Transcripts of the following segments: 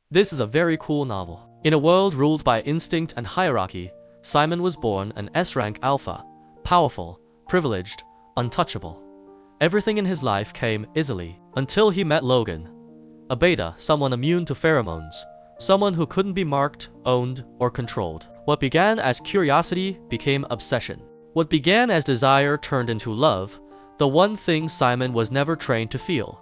This is a very cool novel. In a world ruled by instinct and hierarchy, Simon was born an S-rank alpha, powerful, privileged, untouchable. Everything in his life came easily, until he met Logan, a beta, someone immune to pheromones, someone who couldn't be marked, owned, or controlled. What began as curiosity became obsession. What began as desire turned into love, the one thing Simon was never trained to feel.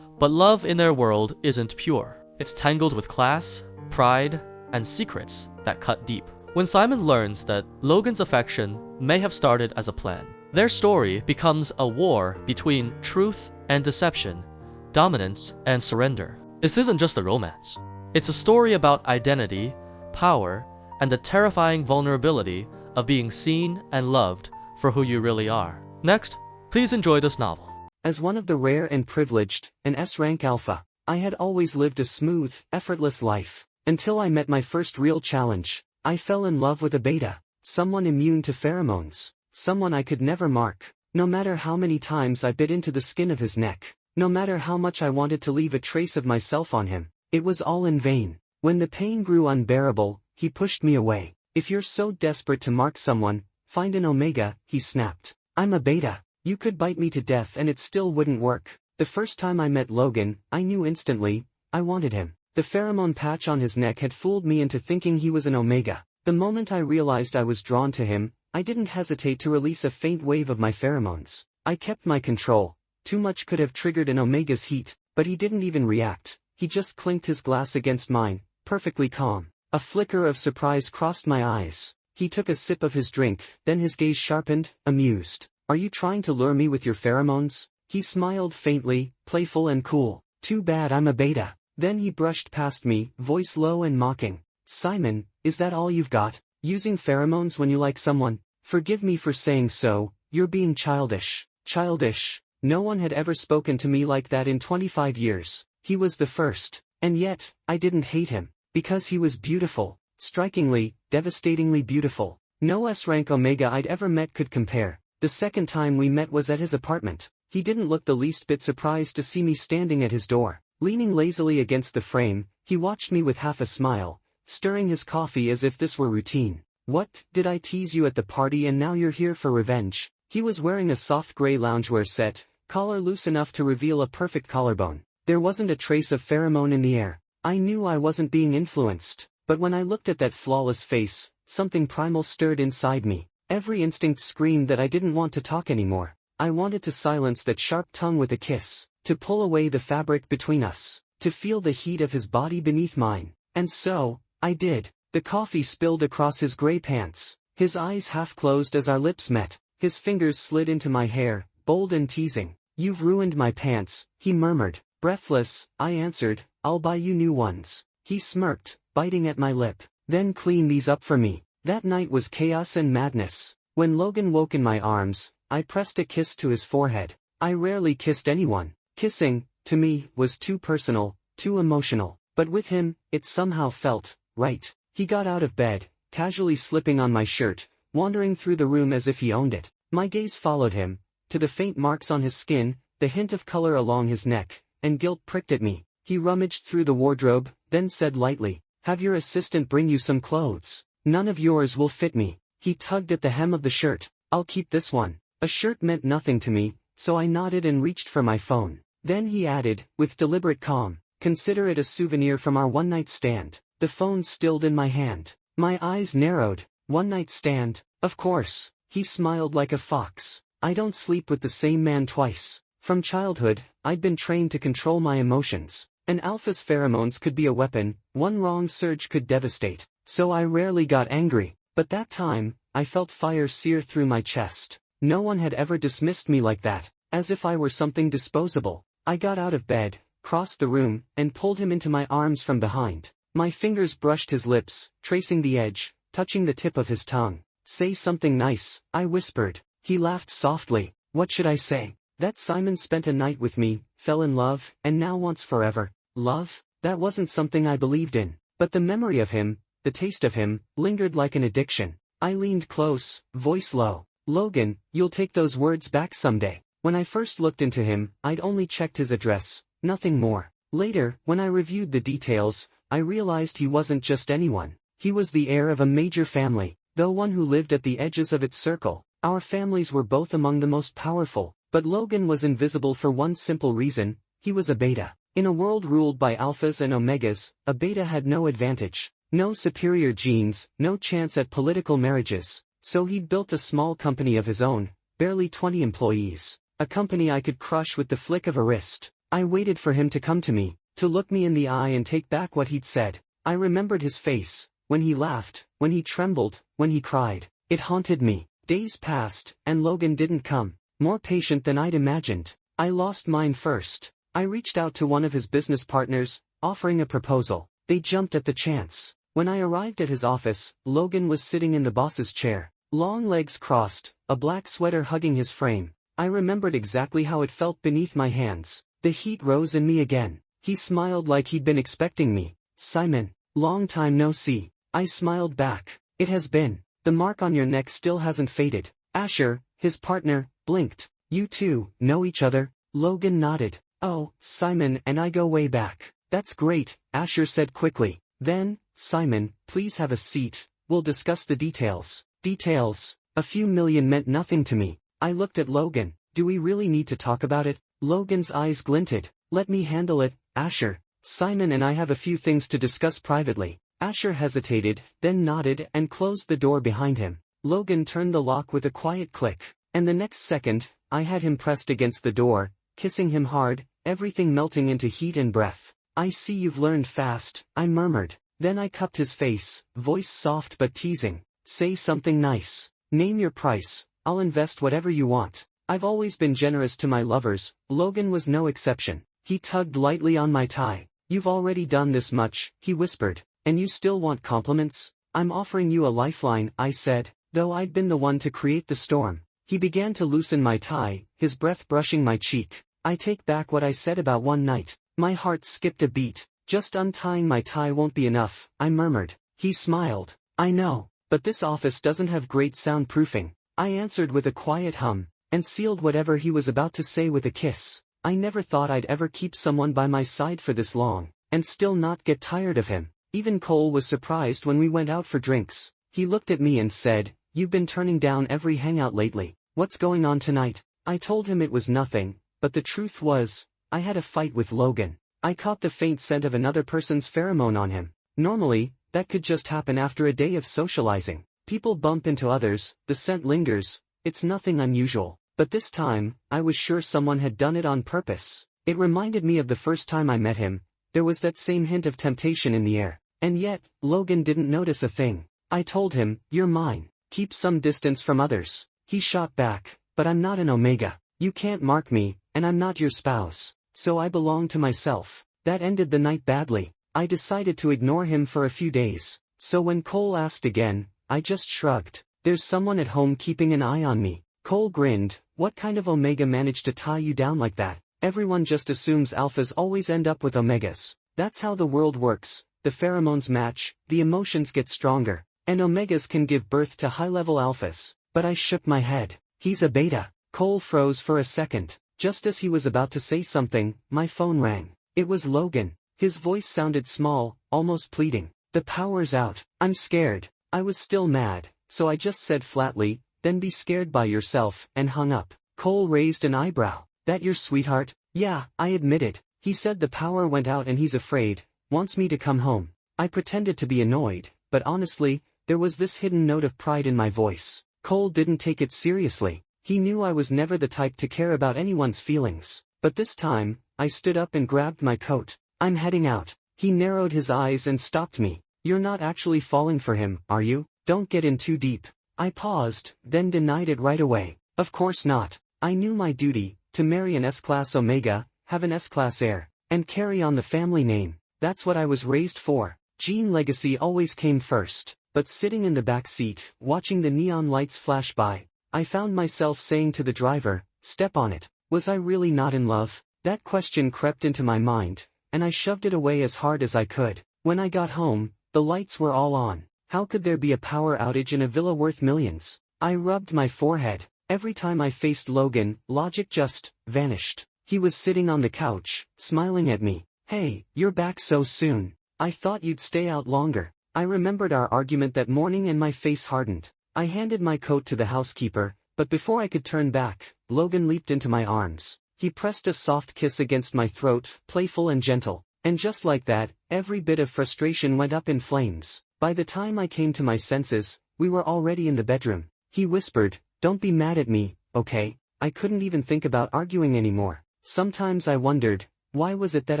But love in their world isn't pure. It's tangled with class, pride, and secrets that cut deep. When Simon learns that Logan's affection may have started as a plan, their story becomes a war between truth and deception, dominance and surrender. This isn't just a romance. It's a story about identity, power, and the terrifying vulnerability of being seen and loved for who you really are. Next, please enjoy this novel. As one of the rare and privileged, an S-rank alpha, I had always lived a smooth, effortless life. Until I met my first real challenge. I fell in love with a beta, someone immune to pheromones, someone I could never mark. No matter how many times I bit into the skin of his neck, no matter how much I wanted to leave a trace of myself on him, it was all in vain. When the pain grew unbearable, he pushed me away. If you're so desperate to mark someone, find an omega, he snapped. I'm a beta. You could bite me to death and it still wouldn't work. The first time I met Logan, I knew instantly, I wanted him. The pheromone patch on his neck had fooled me into thinking he was an omega. The moment I realized I was drawn to him, I didn't hesitate to release a faint wave of my pheromones. I kept my control. Too much could have triggered an omega's heat, but he didn't even react. He just clinked his glass against mine, perfectly calm. A flicker of surprise crossed my eyes. He took a sip of his drink, then his gaze sharpened, amused. Are you trying to lure me with your pheromones? He smiled faintly, playful and cool. Too bad I'm a beta. Then he brushed past me, voice low and mocking. Simon, is that all you've got? Using pheromones when you like someone? Forgive me for saying so, you're being childish. Childish. No one had ever spoken to me like that in 25 years. He was the first. And yet, I didn't hate him. Because he was beautiful. Strikingly, devastatingly beautiful. No S-rank omega I'd ever met could compare. The second time we met was at his apartment. He didn't look the least bit surprised to see me standing at his door. Leaning lazily against the frame, he watched me with half a smile, stirring his coffee as if this were routine. What, did I tease you at the party and now you're here for revenge? He was wearing a soft gray loungewear set, collar loose enough to reveal a perfect collarbone. There wasn't a trace of pheromone in the air. I knew I wasn't being influenced, but when I looked at that flawless face, something primal stirred inside me. Every instinct screamed that I didn't want to talk anymore. I wanted to silence that sharp tongue with a kiss. To pull away the fabric between us, to feel the heat of his body beneath mine. And so, I did. The coffee spilled across his gray pants. His eyes half closed as our lips met. His fingers slid into my hair, bold and teasing. You've ruined my pants, he murmured. Breathless, I answered, I'll buy you new ones. He smirked, biting at my lip. Then clean these up for me. That night was chaos and madness. When Logan woke in my arms, I pressed a kiss to his forehead. I rarely kissed anyone. Kissing, to me, was too personal, too emotional. But with him, it somehow felt right. He got out of bed, casually slipping on my shirt, wandering through the room as if he owned it. My gaze followed him, to the faint marks on his skin, the hint of color along his neck, and guilt pricked at me. He rummaged through the wardrobe, then said lightly, have your assistant bring you some clothes. None of yours will fit me. He tugged at the hem of the shirt. I'll keep this one. A shirt meant nothing to me, so I nodded and reached for my phone. Then he added, with deliberate calm, consider it a souvenir from our one-night stand. The phone stilled in my hand. My eyes narrowed. One-night stand? Of course. He smiled like a fox. I don't sleep with the same man twice. From childhood, I'd been trained to control my emotions. An alpha's pheromones could be a weapon, one wrong surge could devastate. So I rarely got angry. But that time, I felt fire sear through my chest. No one had ever dismissed me like that, as if I were something disposable. I got out of bed, crossed the room, and pulled him into my arms from behind. My fingers brushed his lips, tracing the edge, touching the tip of his tongue. Say something nice, I whispered. He laughed softly. What should I say? That Simon spent a night with me, fell in love, and now wants forever. Love? That wasn't something I believed in. But the memory of him, the taste of him, lingered like an addiction. I leaned close, voice low. Logan, you'll take those words back someday. When I first looked into him, I'd only checked his address, nothing more. Later, when I reviewed the details, I realized he wasn't just anyone. He was the heir of a major family, though one who lived at the edges of its circle. Our families were both among the most powerful, but Logan was invisible for one simple reason: he was a beta. In a world ruled by alphas and omegas, a beta had no advantage, no superior genes, no chance at political marriages, so he'd built a small company of his own, barely 20 employees, a company I could crush with the flick of a wrist. I waited for him to come to me, to look me in the eye and take back what he'd said. I remembered his face, when he laughed, when he trembled, when he cried. It haunted me. Days passed, and Logan didn't come. More patient than I'd imagined. I lost mine first. I reached out to one of his business partners, offering a proposal. They jumped at the chance. When I arrived at his office, Logan was sitting in the boss's chair, long legs crossed, a black sweater hugging his frame. I remembered exactly how it felt beneath my hands. The heat rose in me again. He smiled like he'd been expecting me. "Simon, long time no see." I smiled back. "It has been. The mark on your neck still hasn't faded." Asher, his partner, blinked. "You two know each other?" Logan nodded. "Oh, Simon and I go way back." "That's great," Asher said quickly. Then, "Simon, please have a seat, we'll discuss the details." Details? A few million meant nothing to me. I looked at Logan. "Do we really need to talk about it?" Logan's eyes glinted. "Let me handle it, Asher. Simon and I have a few things to discuss privately." Asher hesitated, then nodded and closed the door behind him. Logan turned the lock with a quiet click, and the next second, I had him pressed against the door, kissing him hard, everything melting into heat and breath. "I see you've learned fast," I murmured. Then I cupped his face, voice soft but teasing. "Say something nice. Name your price, I'll invest whatever you want." I've always been generous to my lovers. Logan was no exception. He tugged lightly on my tie. "You've already done this much," he whispered. "And you still want compliments?" "I'm offering you a lifeline," I said, though I'd been the one to create the storm. He began to loosen my tie, his breath brushing my cheek. "I take back what I said about one night." My heart skipped a beat. "Just untying my tie won't be enough," I murmured. He smiled. "I know, but this office doesn't have great soundproofing." I answered with a quiet hum, and sealed whatever he was about to say with a kiss. I never thought I'd ever keep someone by my side for this long, and still not get tired of him. Even Cole was surprised when we went out for drinks. He looked at me and said, "You've been turning down every hangout lately. What's going on tonight?" I told him it was nothing, but the truth was, I had a fight with Logan. I caught the faint scent of another person's pheromone on him. Normally, that could just happen after a day of socializing. People bump into others, the scent lingers, it's nothing unusual. But this time, I was sure someone had done it on purpose. It reminded me of the first time I met him. There was that same hint of temptation in the air. And yet, Logan didn't notice a thing. I told him, "You're mine. Keep some distance from others." He shot back, "But I'm not an omega. You can't mark me, and I'm not your spouse. So I belong to myself." That ended the night badly. I decided to ignore him for a few days. So when Cole asked again, I just shrugged. "There's someone at home keeping an eye on me." Cole grinned. "What kind of omega managed to tie you down like that?" "Everyone just assumes alphas always end up with omegas. That's how the world works. The pheromones match, the emotions get stronger, and omegas can give birth to high-level alphas." But I shook my head. "He's a beta." Cole froze for a second. Just as he was about to say something, my phone rang. It was Logan. His voice sounded small, almost pleading. "The power's out. I'm scared." I was still mad, so I just said flatly, "Then be scared by yourself," and hung up. Cole raised an eyebrow. "That your sweetheart?" "Yeah," I admitted. "He said the power went out and he's afraid, wants me to come home." I pretended to be annoyed, but honestly, there was this hidden note of pride in my voice. Cole didn't take it seriously. He knew I was never the type to care about anyone's feelings. But this time, I stood up and grabbed my coat. "I'm heading out." He narrowed his eyes and stopped me. "You're not actually falling for him, are you? Don't get in too deep." I paused, then denied it right away. "Of course not. I knew my duty, to marry an S-Class Omega, have an S-Class heir, and carry on the family name. That's what I was raised for. Gene legacy always came first." But sitting in the back seat, watching the neon lights flash by, I found myself saying to the driver, "Step on it." Was I really not in love? That question crept into my mind, and I shoved it away as hard as I could. When I got home, the lights were all on. How could there be a power outage in a villa worth millions? I rubbed my forehead. Every time I faced Logan, logic just vanished. He was sitting on the couch, smiling at me. "Hey, you're back so soon." I thought you'd stay out longer. I remembered our argument that morning and my face hardened. I handed my coat to the housekeeper, but before I could turn back, Logan leaped into my arms. He pressed a soft kiss against my throat, playful and gentle. And just like that, every bit of frustration went up in flames. By the time I came to my senses, we were already in the bedroom. He whispered, "Don't be mad at me, okay?" I couldn't even think about arguing anymore. Sometimes I wondered, why was it that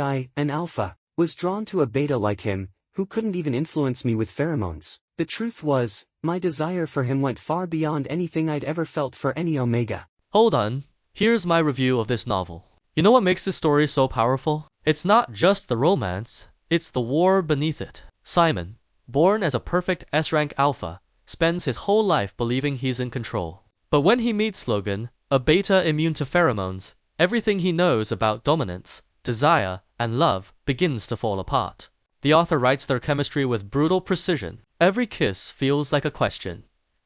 I, an alpha, was drawn to a beta like him, who couldn't even influence me with pheromones? The truth was, my desire for him went far beyond anything I'd ever felt for any omega. Hold on, here's my review of this novel. You know what makes this story so powerful? It's not just the romance, it's the war beneath it. Simon, born as a perfect S-rank alpha, spends his whole life believing he's in control. But when he meets Logan, a beta immune to pheromones, everything he knows about dominance, desire, and love begins to fall apart. The author writes their chemistry with brutal precision. Every kiss feels like a question,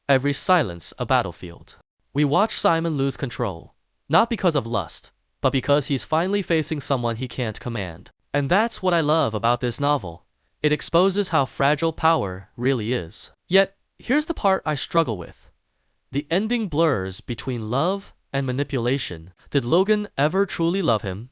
every silence a battlefield. We watch Simon lose control, not because of lust, but because he's finally facing someone he can't command. And that's what I love about this novel. It exposes how fragile power really is. Yet, here's the part I struggle with. The ending blurs between love and manipulation. Did Logan ever truly love him?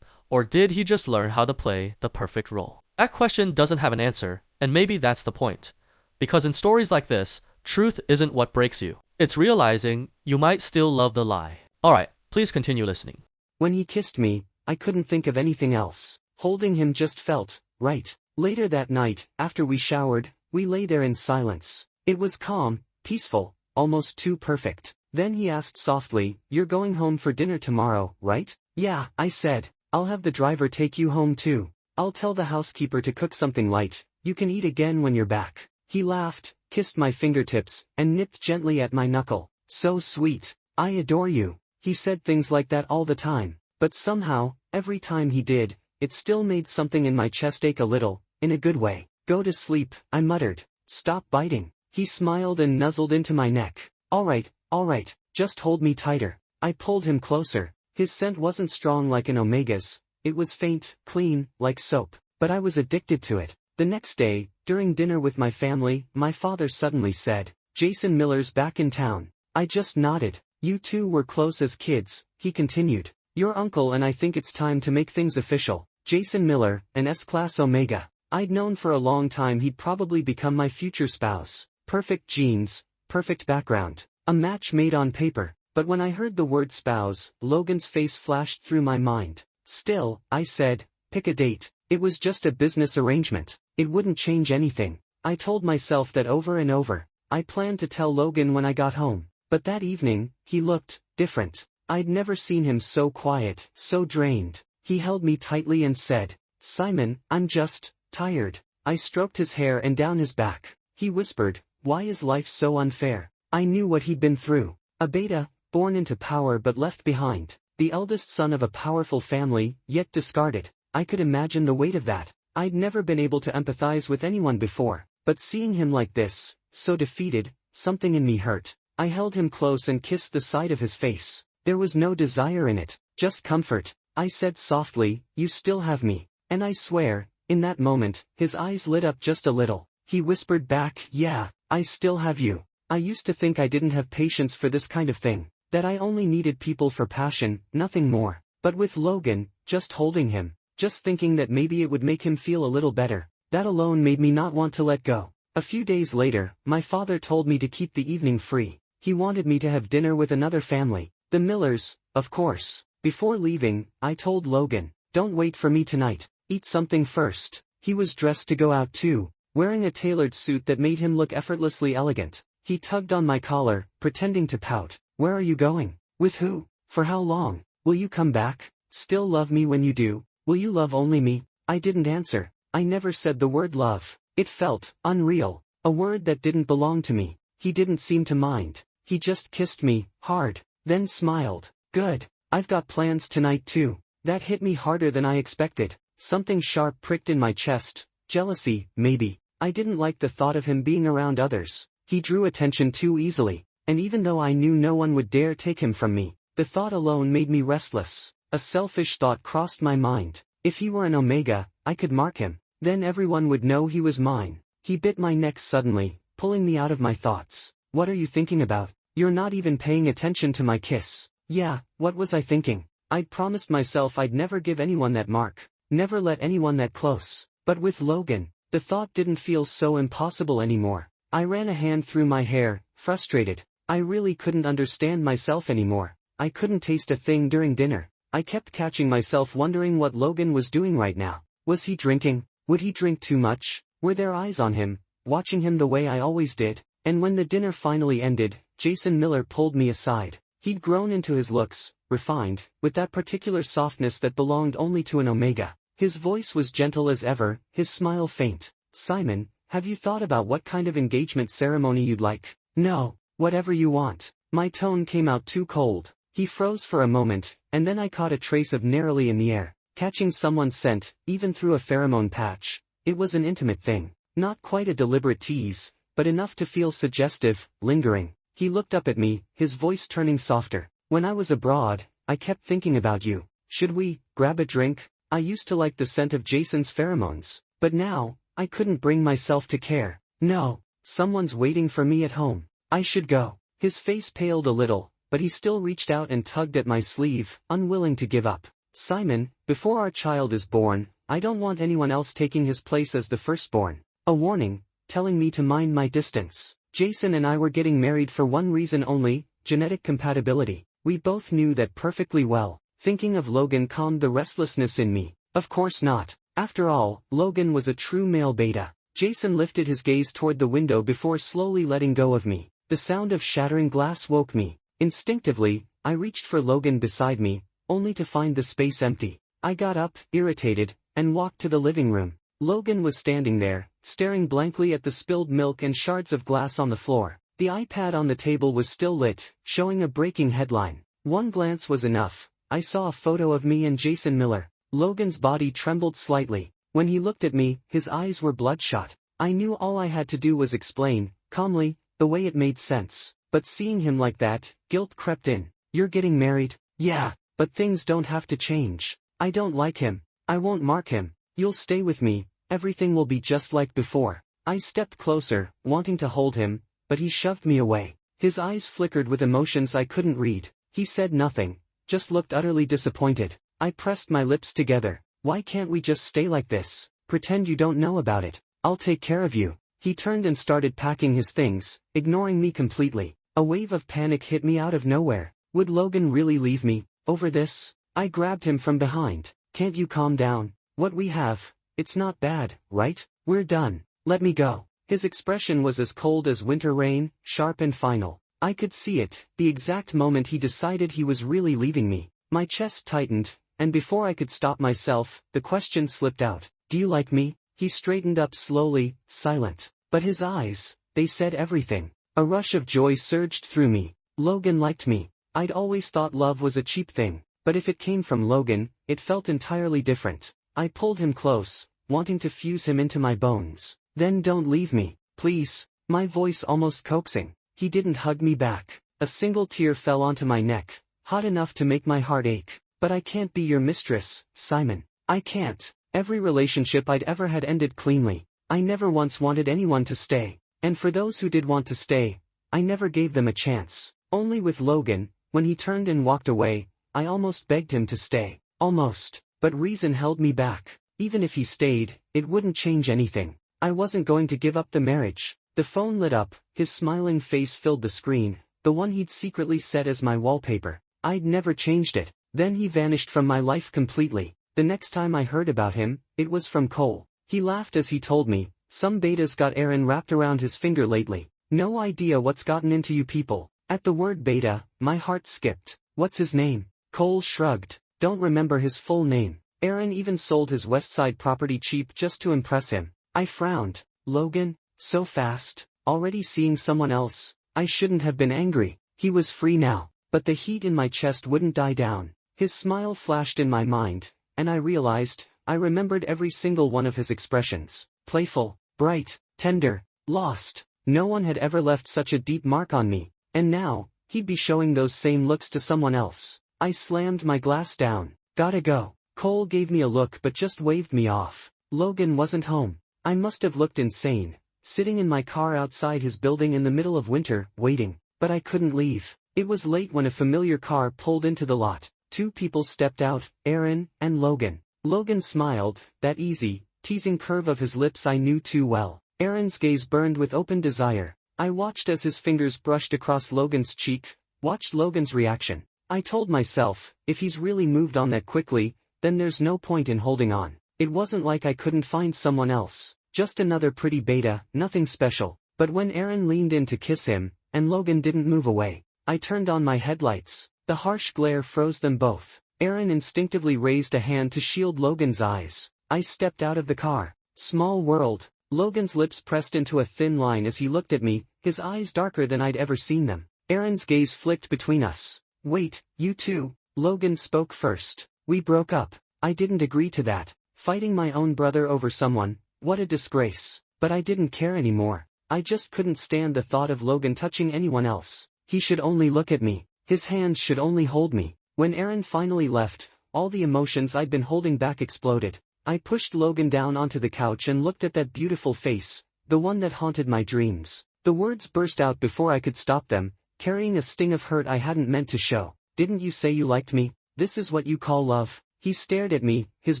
Or did he just learn how to play the perfect role? That question doesn't have an answer, and maybe that's the point. Because in stories like this, truth isn't what breaks you. It's realizing you might still love the lie. Alright, please continue listening. When he kissed me, I couldn't think of anything else. Holding him just felt right. Later that night, after we showered, we lay there in silence. It was calm, peaceful, almost too perfect. Then he asked softly, "You're going home for dinner tomorrow, right?" "Yeah," I said. "I'll have the driver take you home too. I'll tell the housekeeper to cook something light. You can eat again when you're back." He laughed, kissed my fingertips, and nipped gently at my knuckle. "So sweet. I adore you." He said things like that all the time. But somehow, every time he did, it still made something in my chest ache a little, in a good way. "Go to sleep," I muttered. "Stop biting." He smiled and nuzzled into my neck. All right, just hold me tighter." I pulled him closer. His scent wasn't strong like an omega's. It was faint, clean, like soap. But I was addicted to it. The next day, during dinner with my family, my father suddenly said, "Jason Miller's back in town." I just nodded. "You two were close as kids," he continued. "Your uncle and I think it's time to make things official. Jason Miller, an S-Class Omega. I'd known for a long time he'd probably become my future spouse. Perfect genes, perfect background. A match made on paper. But when I heard the word spouse, Logan's face flashed through my mind. "Still," I said, "pick a date." It was just a business arrangement. It wouldn't change anything. I told myself that over and over. I planned to tell Logan when I got home. But that evening, he looked different. I'd never seen him so quiet, so drained. He held me tightly and said, "Simon, I'm just tired." I stroked his hair and down his back. He whispered, "Why is life so unfair?" I knew what he'd been through. A beta, born into power but left behind. The eldest son of a powerful family, yet discarded. I could imagine the weight of that. I'd never been able to empathize with anyone before, but seeing him like this, so defeated, something in me hurt. I held him close and kissed the side of his face. There was no desire in it, just comfort. I said softly, "You still have me." And I swear, in that moment, his eyes lit up just a little. He whispered back, "Yeah, I still have you." I used to think I didn't have patience for this kind of thing, that I only needed people for passion, nothing more. But with Logan, just holding him, just thinking that maybe it would make him feel a little better, that alone made me not want to let go. A few days later, my father told me to keep the evening free. He wanted me to have dinner with another family, the Millers, of course. Before leaving, I told Logan, "Don't wait for me tonight, eat something first." He was dressed to go out too, wearing a tailored suit that made him look effortlessly elegant. He tugged on my collar, pretending to pout. "Where are you going? With who? For how long? Will you come back? Still love me when you do? Will you love only me?" I didn't answer. I never said the word love. It felt unreal, a word that didn't belong to me. He didn't seem to mind. He just kissed me, hard, then smiled. "Good. I've got plans tonight too." That hit me harder than I expected. Something sharp pricked in my chest. Jealousy, maybe. I didn't like the thought of him being around others. He drew attention too easily. And even though I knew no one would dare take him from me, the thought alone made me restless. A selfish thought crossed my mind. If he were an Omega, I could mark him. Then everyone would know he was mine. He bit my neck suddenly, pulling me out of my thoughts. What are you thinking about? You're not even paying attention to my kiss. Yeah, what was I thinking? I'd promised myself I'd never give anyone that mark. Never let anyone that close. But with Logan, the thought didn't feel so impossible anymore. I ran a hand through my hair, frustrated. I really couldn't understand myself anymore. I couldn't taste a thing during dinner. I kept catching myself wondering what Logan was doing right now. Was he drinking? Would he drink too much? Were there eyes on him, watching him the way I always did? And when the dinner finally ended, Jason Miller pulled me aside. He'd grown into his looks, refined, with that particular softness that belonged only to an Omega. His voice was gentle as ever, his smile faint. Simon, have you thought about what kind of engagement ceremony you'd like? No, whatever you want. My tone came out too cold. He froze for a moment, and then I caught a trace of narrowly in the air. Catching someone's scent, even through a pheromone patch. It was an intimate thing. Not quite a deliberate tease, but enough to feel suggestive, lingering. He looked up at me, his voice turning softer. When I was abroad, I kept thinking about you. Should we grab a drink? I used to like the scent of Jason's pheromones. But now, I couldn't bring myself to care. No, someone's waiting for me at home. I should go. His face paled a little, but he still reached out and tugged at my sleeve, unwilling to give up. Simon, before our child is born, I don't want anyone else taking his place as the firstborn. A warning, telling me to mind my distance. Jason and I were getting married for one reason only, genetic compatibility. We both knew that perfectly well. Thinking of Logan calmed the restlessness in me. Of course not. After all, Logan was a true male beta. Jason lifted his gaze toward the window before slowly letting go of me. The sound of shattering glass woke me. Instinctively, I reached for Logan beside me, only to find the space empty. I got up, irritated, and walked to the living room. Logan was standing there, staring blankly at the spilled milk and shards of glass on the floor. The iPad on the table was still lit, showing a breaking headline. One glance was enough. I saw a photo of me and Jason Miller. Logan's body trembled slightly. When he looked at me, his eyes were bloodshot. I knew all I had to do was explain, calmly, the way it made sense. But seeing him like that, guilt crept in. You're getting married? Yeah, but things don't have to change. I don't like him. I won't mark him. You'll stay with me. Everything will be just like before. I stepped closer, wanting to hold him, but he shoved me away. His eyes flickered with emotions I couldn't read. He said nothing, just looked utterly disappointed. I pressed my lips together. Why can't we just stay like this? Pretend you don't know about it. I'll take care of you. He turned and started packing his things, ignoring me completely. A wave of panic hit me out of nowhere. Would Logan really leave me, over this? I grabbed him from behind. Can't you calm down? What we have, it's not bad, right? We're done. Let me go. His expression was as cold as winter rain, sharp and final. I could see it, the exact moment he decided he was really leaving me. My chest tightened, and before I could stop myself, the question slipped out. Do you like me? He straightened up slowly, silent. But his eyes, they said everything. A rush of joy surged through me. Logan liked me. I'd always thought love was a cheap thing, but if it came from Logan, it felt entirely different. I pulled him close, wanting to fuse him into my bones. Then don't leave me, please. My voice almost coaxing. He didn't hug me back. A single tear fell onto my neck, hot enough to make my heart ache. But I can't be your mistress, Simon. I can't. Every relationship I'd ever had ended cleanly. I never once wanted anyone to stay. And for those who did want to stay, I never gave them a chance. Only with Logan, when he turned and walked away, I almost begged him to stay. Almost. But reason held me back. Even if he stayed, it wouldn't change anything. I wasn't going to give up the marriage. The phone lit up, his smiling face filled the screen, the one he'd secretly set as my wallpaper. I'd never changed it. Then he vanished from my life completely. The next time I heard about him, it was from Cole. He laughed as he told me, some beta's got Aaron wrapped around his finger lately. No idea what's gotten into you people. At the word beta, my heart skipped. What's his name? Cole shrugged. Don't remember his full name. Aaron even sold his Westside property cheap just to impress him. I frowned. Logan? So fast? Already seeing someone else? I shouldn't have been angry. He was free now. But the heat in my chest wouldn't die down. His smile flashed in my mind, and I realized, I remembered every single one of his expressions. Playful, bright, tender, lost. No one had ever left such a deep mark on me. And now, he'd be showing those same looks to someone else. I slammed my glass down. Gotta go. Cole gave me a look but just waved me off. Logan wasn't home. I must have looked insane, sitting in my car outside his building in the middle of winter, waiting. But I couldn't leave. It was late when a familiar car pulled into the lot. Two people stepped out, Aaron and Logan. Logan smiled, that easy, teasing curve of his lips I knew too well. Aaron's gaze burned with open desire. I watched as his fingers brushed across Logan's cheek, watched Logan's reaction. I told myself, if he's really moved on that quickly, then there's no point in holding on. It wasn't like I couldn't find someone else, just another pretty beta, nothing special. But when Aaron leaned in to kiss him, and Logan didn't move away, I turned on my headlights. The harsh glare froze them both. Aaron instinctively raised a hand to shield Logan's eyes. I stepped out of the car. Small world. Logan's lips pressed into a thin line as he looked at me, his eyes darker than I'd ever seen them. Aaron's gaze flicked between us. Wait, you two? Logan spoke first. We broke up. I didn't agree to that. Fighting my own brother over someone, what a disgrace. But I didn't care anymore. I just couldn't stand the thought of Logan touching anyone else. He should only look at me. His hands should only hold me. When Aaron finally left, all the emotions I'd been holding back exploded. I pushed Logan down onto the couch and looked at that beautiful face, the one that haunted my dreams. The words burst out before I could stop them, carrying a sting of hurt I hadn't meant to show. Didn't you say you liked me? This is what you call love? He stared at me, his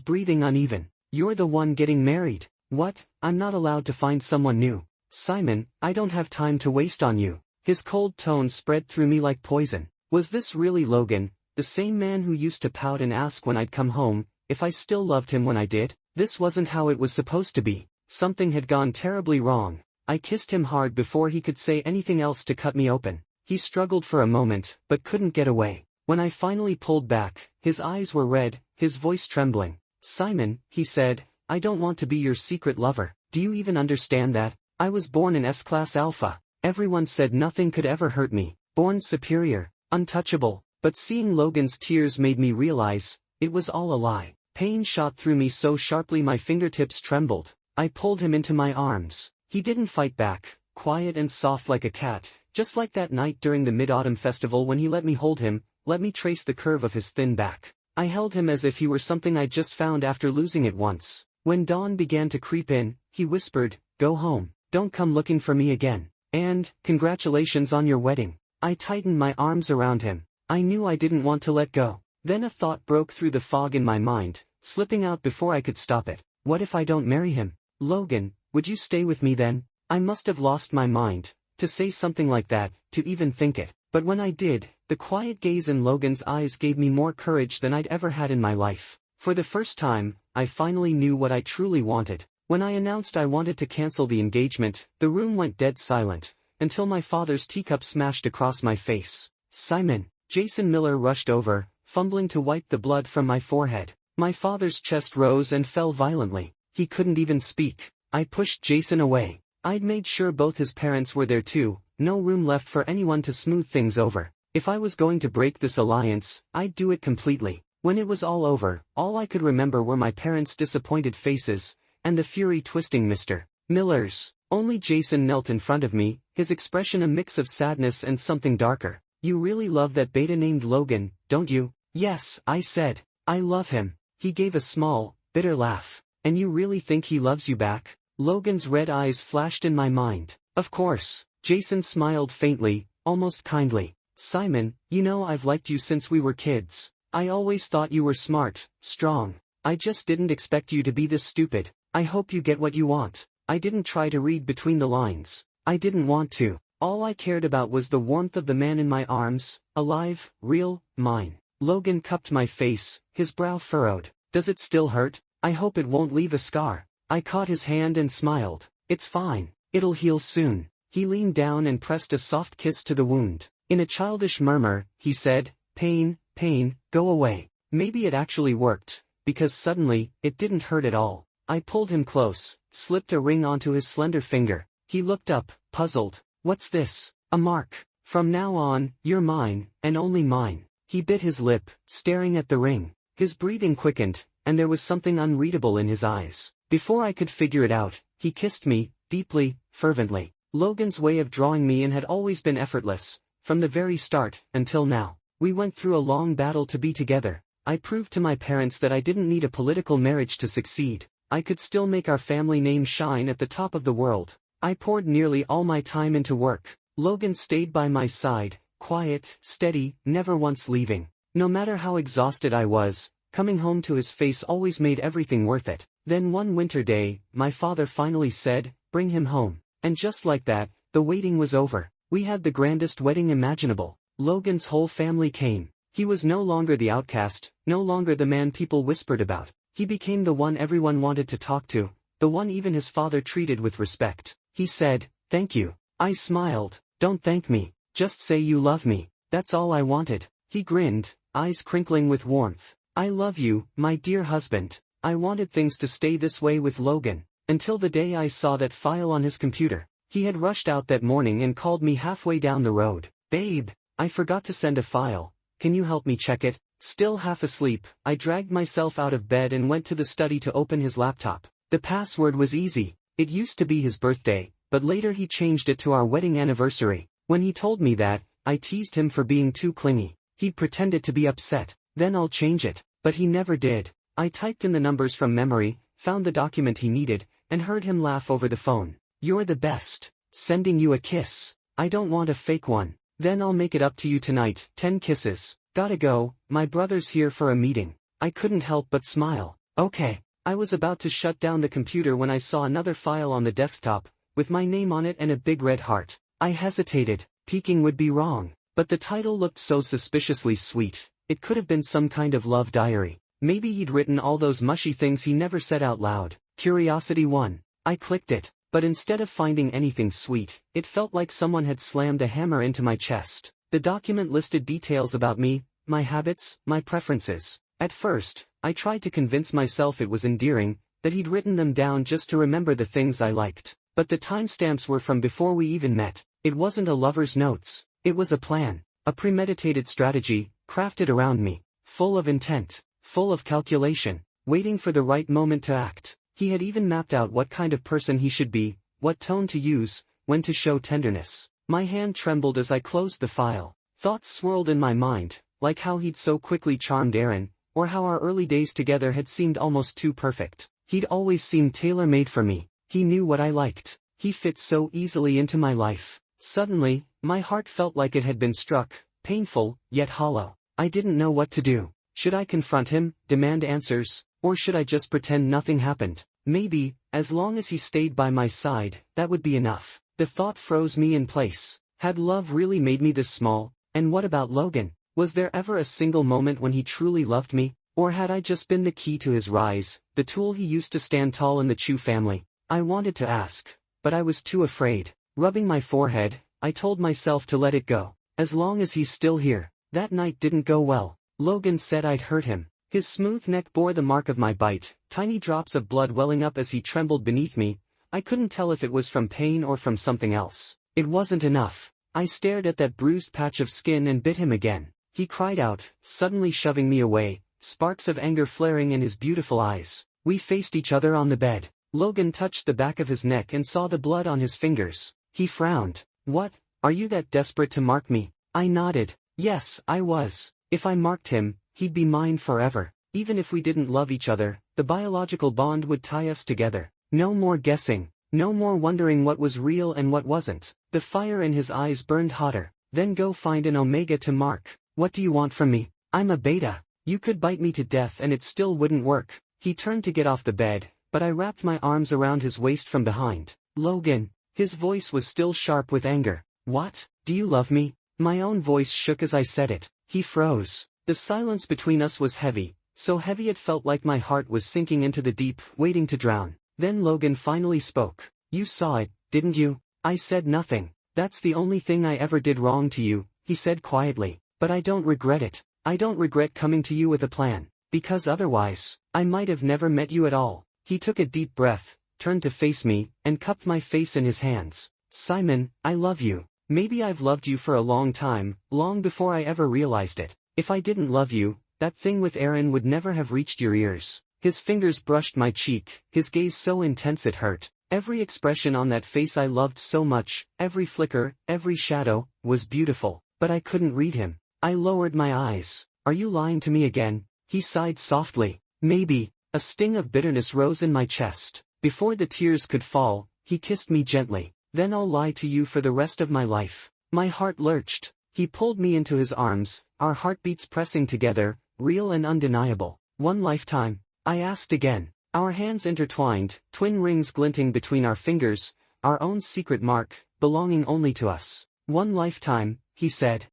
breathing uneven. You're the one getting married. What? I'm not allowed to find someone new. Simon, I don't have time to waste on you. His cold tone spread through me like poison. Was this really Logan, the same man who used to pout and ask when I'd come home, if I still loved him when I did? This wasn't how it was supposed to be. Something had gone terribly wrong. I kissed him hard before he could say anything else to cut me open. He struggled for a moment, but couldn't get away. When I finally pulled back, his eyes were red, his voice trembling. Simon, he said, I don't want to be your secret lover. Do you even understand that? I was born an S-class alpha. Everyone said nothing could ever hurt me. Born superior, untouchable. But seeing Logan's tears made me realize, it was all a lie. Pain shot through me so sharply my fingertips trembled. I pulled him into my arms. He didn't fight back, quiet and soft like a cat, just like that night during the Mid-Autumn Festival when he let me hold him, let me trace the curve of his thin back. I held him as if he were something I'd just found after losing it once. When dawn began to creep in, he whispered, go home, don't come looking for me again. And, congratulations on your wedding. I tightened my arms around him. I knew I didn't want to let go. Then a thought broke through the fog in my mind, slipping out before I could stop it. What if I don't marry him? Logan, would you stay with me then? I must have lost my mind, to say something like that, to even think it. But when I did, the quiet gaze in Logan's eyes gave me more courage than I'd ever had in my life. For the first time, I finally knew what I truly wanted. When I announced I wanted to cancel the engagement, the room went dead silent, until my father's teacup smashed across my face. Simon. Jason Miller rushed over, fumbling to wipe the blood from my forehead. My father's chest rose and fell violently. He couldn't even speak. I pushed Jason away. I'd made sure both his parents were there too, no room left for anyone to smooth things over. If I was going to break this alliance, I'd do it completely. When it was all over, all I could remember were my parents' disappointed faces, and the fury twisting Mr. Miller's. Only Jason knelt in front of me, his expression a mix of sadness and something darker. You really love that beta named Logan, don't you? Yes, I said. I love him. He gave a small, bitter laugh. And you really think he loves you back? Logan's red eyes flashed in my mind. Of course. Jason smiled faintly, almost kindly. Simon, you know I've liked you since we were kids. I always thought you were smart, strong. I just didn't expect you to be this stupid. I hope you get what you want. I didn't try to read between the lines. I didn't want to. All I cared about was the warmth of the man in my arms, alive, real, mine. Logan cupped my face, his brow furrowed. Does it still hurt? I hope it won't leave a scar. I caught his hand and smiled. It's fine. It'll heal soon. He leaned down and pressed a soft kiss to the wound. In a childish murmur, he said, pain, pain, go away. Maybe it actually worked, because suddenly, it didn't hurt at all. I pulled him close, slipped a ring onto his slender finger. He looked up, puzzled. What's this? A mark. From now on, you're mine, and only mine. He bit his lip, staring at the ring. His breathing quickened, and there was something unreadable in his eyes. Before I could figure it out, he kissed me, deeply, fervently. Logan's way of drawing me in had always been effortless, from the very start, until now. We went through a long battle to be together. I proved to my parents that I didn't need a political marriage to succeed. I could still make our family name shine at the top of the world. I poured nearly all my time into work. Logan stayed by my side, quiet, steady, never once leaving. No matter how exhausted I was, coming home to his face always made everything worth it. Then one winter day, my father finally said, "Bring him home." And just like that, the waiting was over. We had the grandest wedding imaginable. Logan's whole family came. He was no longer the outcast, no longer the man people whispered about. He became the one everyone wanted to talk to, the one even his father treated with respect. He said, "Thank you." I smiled. "Don't thank me. Just say you love me. That's all I wanted." He grinned, eyes crinkling with warmth. "I love you, my dear husband." I wanted things to stay this way with Logan, until the day I saw that file on his computer. He had rushed out that morning and called me halfway down the road. "Babe, I forgot to send a file. Can you help me check it?" Still half asleep, I dragged myself out of bed and went to the study to open his laptop. The password was easy. It used to be his birthday, but later he changed it to our wedding anniversary. When he told me that, I teased him for being too clingy. He pretended to be upset. "Then I'll change it." But he never did. I typed in the numbers from memory, found the document he needed, and heard him laugh over the phone. "You're the best. Sending you a kiss. I don't want a fake one. Then I'll make it up to you tonight. 10 kisses. Gotta go, my brother's here for a meeting." I couldn't help but smile. "Okay." I was about to shut down the computer when I saw another file on the desktop, with my name on it and a big red heart. I hesitated. Peeking would be wrong. But the title looked so suspiciously sweet. It could have been some kind of love diary. Maybe he'd written all those mushy things he never said out loud. Curiosity 1. I clicked it. But instead of finding anything sweet, it felt like someone had slammed a hammer into my chest. The document listed details about me, my habits, my preferences. At first, I tried to convince myself it was endearing, that he'd written them down just to remember the things I liked. But the timestamps were from before we even met. It wasn't a lover's notes. It was a plan. A premeditated strategy, crafted around me. Full of intent. Full of calculation. Waiting for the right moment to act. He had even mapped out what kind of person he should be, what tone to use, when to show tenderness. My hand trembled as I closed the file. Thoughts swirled in my mind, like how he'd so quickly charmed Erin, or how our early days together had seemed almost too perfect. He'd always seemed tailor-made for me. He knew what I liked. He fit so easily into my life. Suddenly, my heart felt like it had been struck, painful, yet hollow. I didn't know what to do. Should I confront him, demand answers, or should I just pretend nothing happened? Maybe, as long as he stayed by my side, that would be enough. The thought froze me in place. Had love really made me this small? And what about Logan? Was there ever a single moment when he truly loved me? Or had I just been the key to his rise, the tool he used to stand tall in the Chu family? I wanted to ask, but I was too afraid. Rubbing my forehead, I told myself to let it go. As long as he's still here. That night didn't go well. Logan said I'd hurt him. His smooth neck bore the mark of my bite, tiny drops of blood welling up as he trembled beneath me. I couldn't tell if it was from pain or from something else. It wasn't enough. I stared at that bruised patch of skin and bit him again. He cried out, suddenly shoving me away, sparks of anger flaring in his beautiful eyes. We faced each other on the bed. Logan touched the back of his neck and saw the blood on his fingers. He frowned. "What? Are you that desperate to mark me?" I nodded. Yes, I was. If I marked him, he'd be mine forever. Even if we didn't love each other, the biological bond would tie us together. No more guessing. No more wondering what was real and what wasn't. The fire in his eyes burned hotter. Then go find an omega to mark. What do you want from me? I'm a beta. You could bite me to death and it still wouldn't work. He turned to get off the bed, but I wrapped my arms around his waist from behind. Logan. His voice was still sharp with anger. What? Do you love me? My own voice shook as I said it. He froze. The silence between us was heavy, so heavy it felt like my heart was sinking into the deep, waiting to drown. Then Logan finally spoke. You saw it, didn't you? I said nothing. That's the only thing I ever did wrong to you, he said quietly. But I don't regret it. I don't regret coming to you with a plan. Because otherwise, I might have never met you at all. He took a deep breath, turned to face me, and cupped my face in his hands. Simon, I love you. Maybe I've loved you for a long time, long before I ever realized it. If I didn't love you, that thing with Erin would never have reached your ears. His fingers brushed my cheek, his gaze so intense it hurt. Every expression on that face I loved so much, every flicker, every shadow, was beautiful. But I couldn't read him. I lowered my eyes. Are you lying to me again? He sighed softly. Maybe. A sting of bitterness rose in my chest. Before the tears could fall, he kissed me gently. Then I'll lie to you for the rest of my life. My heart lurched. He pulled me into his arms, our heartbeats pressing together, real and undeniable. One lifetime? I asked again. Our hands intertwined, twin rings glinting between our fingers, our own secret mark, belonging only to us. One lifetime, he said.